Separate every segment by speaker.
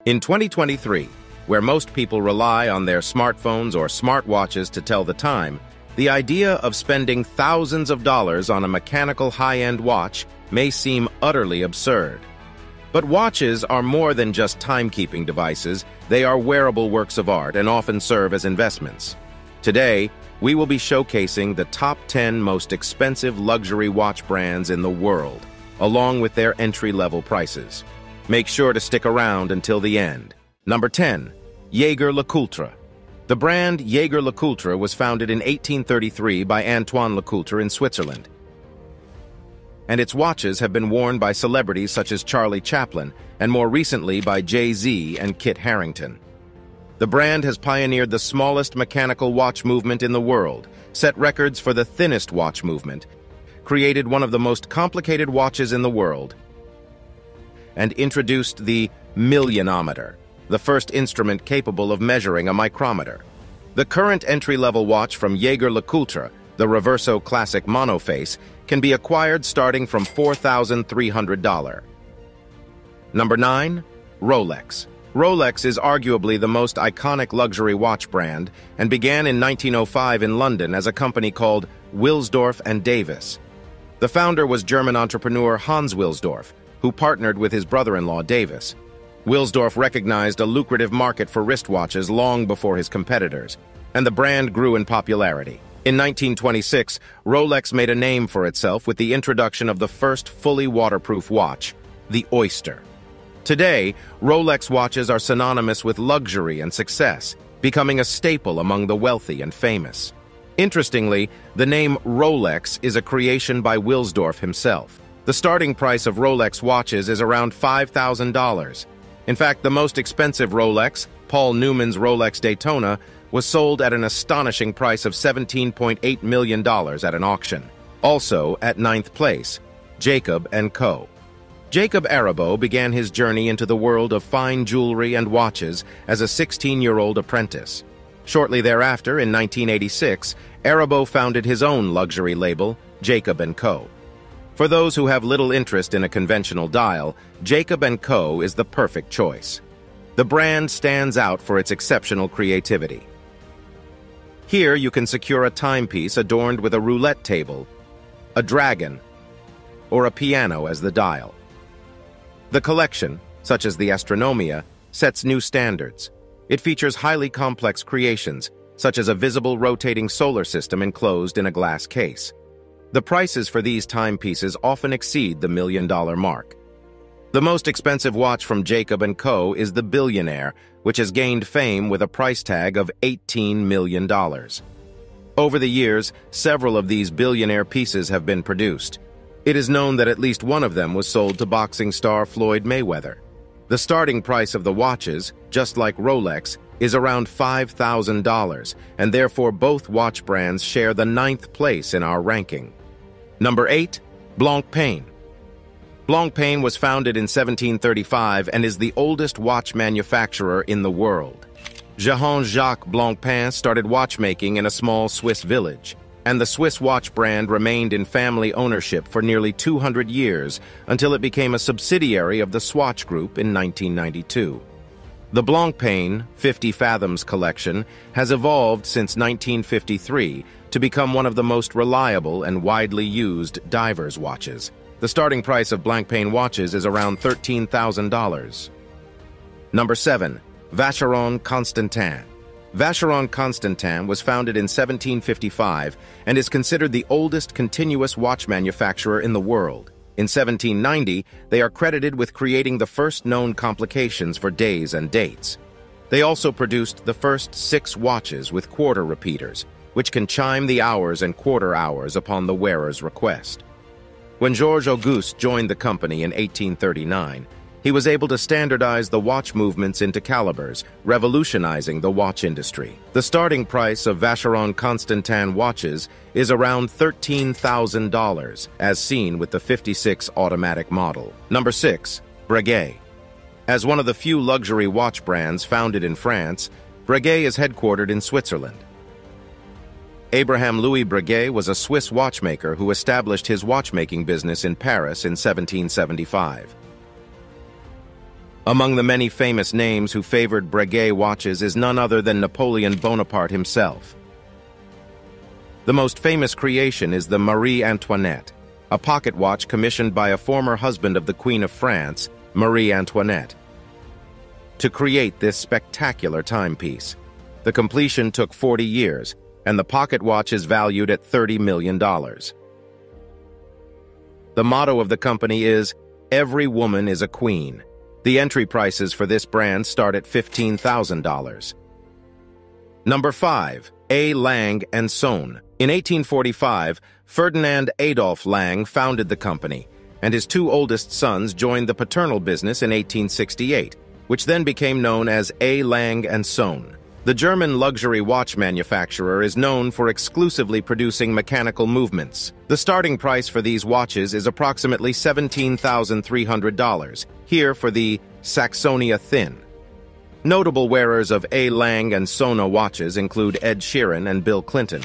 Speaker 1: In 2023, where most people rely on their smartphones or smartwatches to tell the time, the idea of spending thousands of dollars on a mechanical high-end watch may seem utterly absurd. But watches are more than just timekeeping devices. They are wearable works of art and often serve as investments. Today, we will be showcasing the top 10 most expensive luxury watch brands in the world, along with their entry-level prices. Make sure to stick around until the end. Number 10. Jaeger-LeCoultre. The brand Jaeger-LeCoultre was founded in 1833 by Antoine Lecoultre in Switzerland, and its watches have been worn by celebrities such as Charlie Chaplin and more recently by Jay-Z and Kit Harington. The brand has pioneered the smallest mechanical watch movement in the world, set records for the thinnest watch movement, created one of the most complicated watches in the world, and introduced the millionometer, the first instrument capable of measuring a micrometer. The current entry-level watch from Jaeger-LeCoultre, the Reverso Classic Monoface, can be acquired starting from $4,300. Number 9. Rolex. Rolex is arguably the most iconic luxury watch brand and began in 1905 in London as a company called Wilsdorf and Davis. The founder was German entrepreneur Hans Wilsdorf, who partnered with his brother-in-law Davis. Wilsdorf recognized a lucrative market for wristwatches long before his competitors, and the brand grew in popularity. In 1926, Rolex made a name for itself with the introduction of the first fully waterproof watch, the Oyster. Today, Rolex watches are synonymous with luxury and success, becoming a staple among the wealthy and famous. Interestingly, the name Rolex is a creation by Wilsdorf himself. The starting price of Rolex watches is around $5,000. In fact, the most expensive Rolex, Paul Newman's Rolex Daytona, was sold at an astonishing price of $17.8 million at an auction. Also, at 9th place, Jacob & Co. Jacob Arabeau began his journey into the world of fine jewelry and watches as a 16-year-old apprentice. Shortly thereafter, in 1986, Arabeau founded his own luxury label, Jacob & Co. For those who have little interest in a conventional dial, Jacob & Co. is the perfect choice. The brand stands out for its exceptional creativity. Here you can secure a timepiece adorned with a roulette table, a dragon, or a piano as the dial. The collection, such as the Astronomia, sets new standards. It features highly complex creations, such as a visible rotating solar system enclosed in a glass case. The prices for these timepieces often exceed the $1 million mark. The most expensive watch from Jacob & Co. is the Billionaire, which has gained fame with a price tag of $18 million. Over the years, several of these billionaire pieces have been produced. It is known that at least one of them was sold to boxing star Floyd Mayweather. The starting price of the watches, just like Rolex, is around $5,000, and therefore both watch brands share the 9th place in our ranking. Number 8. Blancpain. Blancpain was founded in 1735 and is the oldest watch manufacturer in the world. Jean-Jacques Blancpain started watchmaking in a small Swiss village, and the Swiss watch brand remained in family ownership for nearly 200 years until it became a subsidiary of the Swatch Group in 1992. The Blancpain 50 Fathoms collection has evolved since 1953 to become one of the most reliable and widely used divers' watches. The starting price of Blancpain watches is around $13,000. Number 7. Vacheron Constantin. Vacheron Constantin was founded in 1755 and is considered the oldest continuous watch manufacturer in the world. In 1790, they are credited with creating the first known complications for days and dates. They also produced the first 6 watches with quarter repeaters, which can chime the hours and quarter hours upon the wearer's request. When Georges Auguste joined the company in 1839, he was able to standardize the watch movements into calibers, revolutionizing the watch industry. The starting price of Vacheron Constantin watches is around $13,000, as seen with the 56 automatic model. Number 6. Breguet. As one of the few luxury watch brands founded in France, Breguet is headquartered in Switzerland. Abraham Louis Breguet was a Swiss watchmaker who established his watchmaking business in Paris in 1775. Among the many famous names who favored Breguet watches is none other than Napoleon Bonaparte himself. The most famous creation is the Marie Antoinette, a pocket watch commissioned by a former husband of the Queen of France, Marie Antoinette, to create this spectacular timepiece. The completion took 40 years, and the pocket watch is valued at $30 million. The motto of the company is, "Every woman is a queen." The entry prices for this brand start at $15,000. Number 5. A. Lang & Son. In 1845, Ferdinand Adolph Lang founded the company, and his two oldest sons joined the paternal business in 1868, which then became known as A. Lang & Son. The German luxury watch manufacturer is known for exclusively producing mechanical movements. The starting price for these watches is approximately $17,300, here for the Saxonia Thin. Notable wearers of A. Lang & Son watches include Ed Sheeran and Bill Clinton.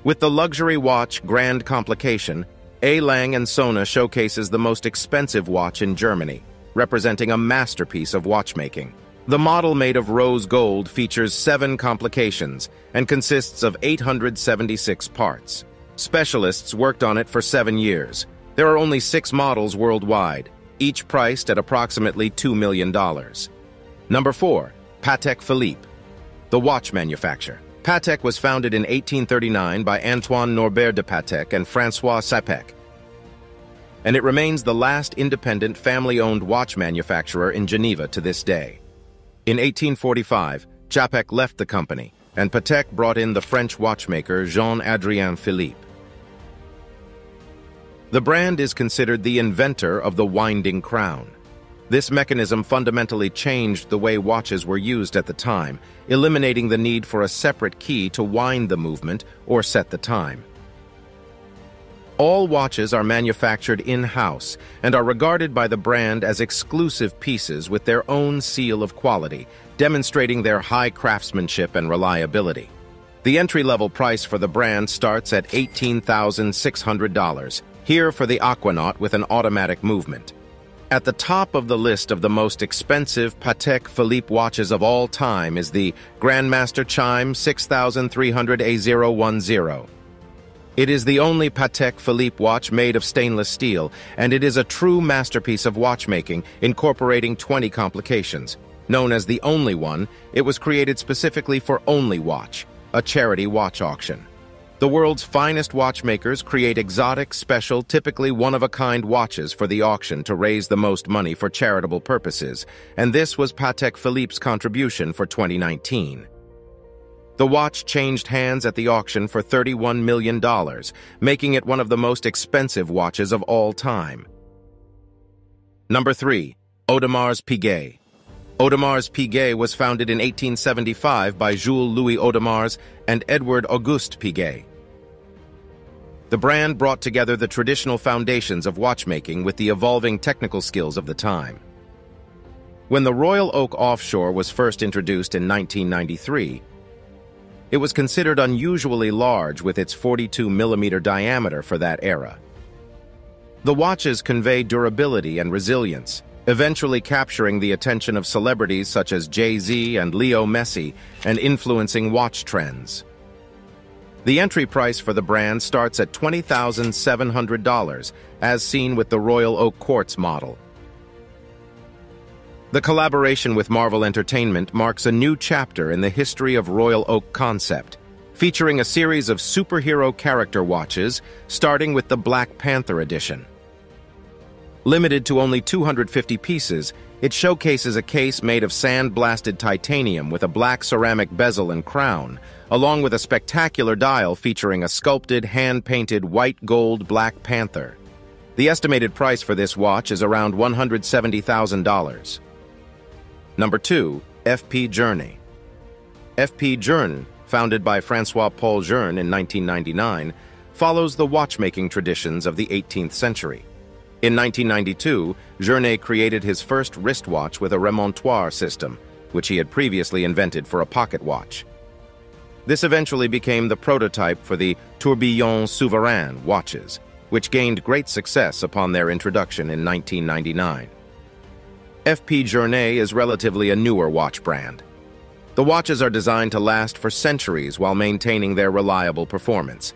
Speaker 1: With the luxury watch Grand Complication, A. Lang & Son showcases the most expensive watch in Germany, representing a masterpiece of watchmaking. The model made of rose gold features 7 complications and consists of 876 parts. Specialists worked on it for 7 years. There are only 6 models worldwide, each priced at approximately $2 million. Number 4. Patek Philippe, the watch manufacturer. Patek was founded in 1839 by Antoine Norbert de Patek and François Sapec, and it remains the last independent family-owned watch manufacturer in Geneva to this day. In 1845, Japek left the company, and Patek brought in the French watchmaker Jean-Adrien Philippe. The brand is considered the inventor of the winding crown. This mechanism fundamentally changed the way watches were used at the time, eliminating the need for a separate key to wind the movement or set the time. All watches are manufactured in-house and are regarded by the brand as exclusive pieces with their own seal of quality, demonstrating their high craftsmanship and reliability. The entry-level price for the brand starts at $18,600, here for the Aquanaut with an automatic movement. At the top of the list of the most expensive Patek Philippe watches of all time is the Grandmaster Chime 6300 A010. It is the only Patek Philippe watch made of stainless steel, and it is a true masterpiece of watchmaking, incorporating 20 complications. Known as the Only One, it was created specifically for Only Watch, a charity watch auction. The world's finest watchmakers create exotic, special, typically one-of-a-kind watches for the auction to raise the most money for charitable purposes, and this was Patek Philippe's contribution for 2019. The watch changed hands at the auction for $31 million, making it one of the most expensive watches of all time. Number 3. Audemars Piguet. Audemars Piguet was founded in 1875 by Jules Louis Audemars and Edward Auguste Piguet. The brand brought together the traditional foundations of watchmaking with the evolving technical skills of the time. When the Royal Oak Offshore was first introduced in 1993, it was considered unusually large with its 42mm diameter for that era. The watches convey durability and resilience, eventually capturing the attention of celebrities such as Jay-Z and Leo Messi and influencing watch trends. The entry price for the brand starts at $20,700, as seen with the Royal Oak Quartz model. The collaboration with Marvel Entertainment marks a new chapter in the history of Royal Oak concept, featuring a series of superhero character watches, starting with the Black Panther edition. Limited to only 250 pieces, it showcases a case made of sand-blasted titanium with a black ceramic bezel and crown, along with a spectacular dial featuring a sculpted, hand-painted white gold Black Panther. The estimated price for this watch is around $170,000. Number 2. F.P. Journe. F.P. Journe, founded by François-Paul Journe in 1999, follows the watchmaking traditions of the 18th century. In 1992, Journe created his first wristwatch with a remontoire system, which he had previously invented for a pocket watch. This eventually became the prototype for the Tourbillon Souverain watches, which gained great success upon their introduction in 1999. FP Journet is relatively a newer watch brand. The watches are designed to last for centuries while maintaining their reliable performance.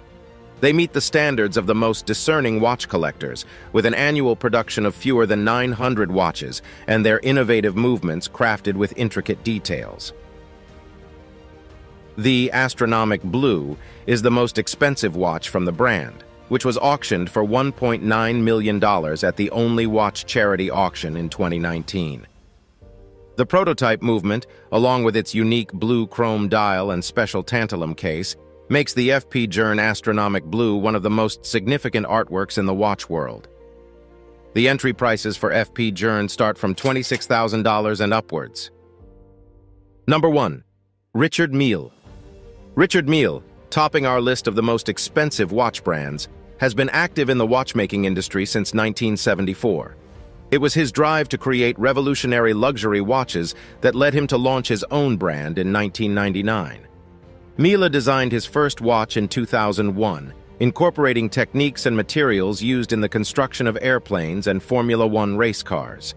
Speaker 1: They meet the standards of the most discerning watch collectors, with an annual production of fewer than 900 watches and their innovative movements crafted with intricate details. The Astronomic Blue is the most expensive watch from the brand, which was auctioned for $1.9 million at the Only Watch charity auction in 2019. The prototype movement, along with its unique blue chrome dial and special tantalum case, makes the FP Journet Astronomic Blue one of the most significant artworks in the watch world. The entry prices for FP Journet start from $26,000 and upwards. Number 1. Richard Mille. Richard Mille, topping our list of the most expensive watch brands, has been active in the watchmaking industry since 1974. It was his drive to create revolutionary luxury watches that led him to launch his own brand in 1999. Mille designed his first watch in 2001, incorporating techniques and materials used in the construction of airplanes and Formula One race cars.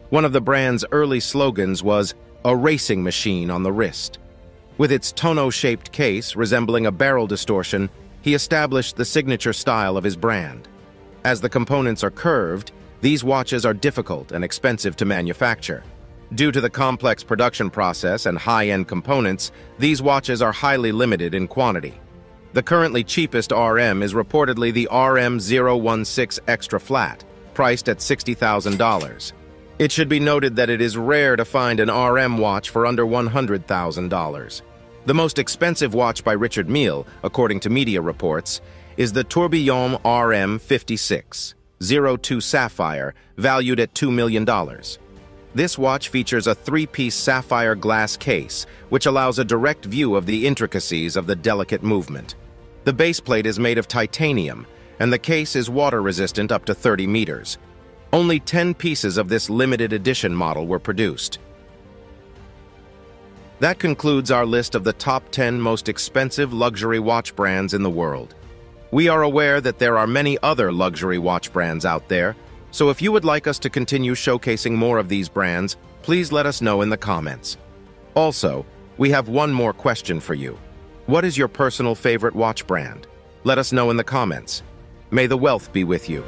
Speaker 1: One of the brand's early slogans was, "A racing machine on the wrist." With its tonneau-shaped case resembling a barrel distortion, he established the signature style of his brand. As the components are curved, these watches are difficult and expensive to manufacture. Due to the complex production process and high-end components, these watches are highly limited in quantity. The currently cheapest RM is reportedly the RM016 Extra Flat, priced at $60,000. It should be noted that it is rare to find an RM watch for under $100,000. The most expensive watch by Richard Mille, according to media reports, is the Tourbillon RM56, 02 Sapphire, valued at $2 million. This watch features a three-piece sapphire glass case, which allows a direct view of the intricacies of the delicate movement. The base plate is made of titanium, and the case is water-resistant up to 30 meters. Only 10 pieces of this limited edition model were produced. That concludes our list of the top 10 most expensive luxury watch brands in the world. We are aware that there are many other luxury watch brands out there, so if you would like us to continue showcasing more of these brands, please let us know in the comments. Also, we have one more question for you. What is your personal favorite watch brand? Let us know in the comments. May the wealth be with you.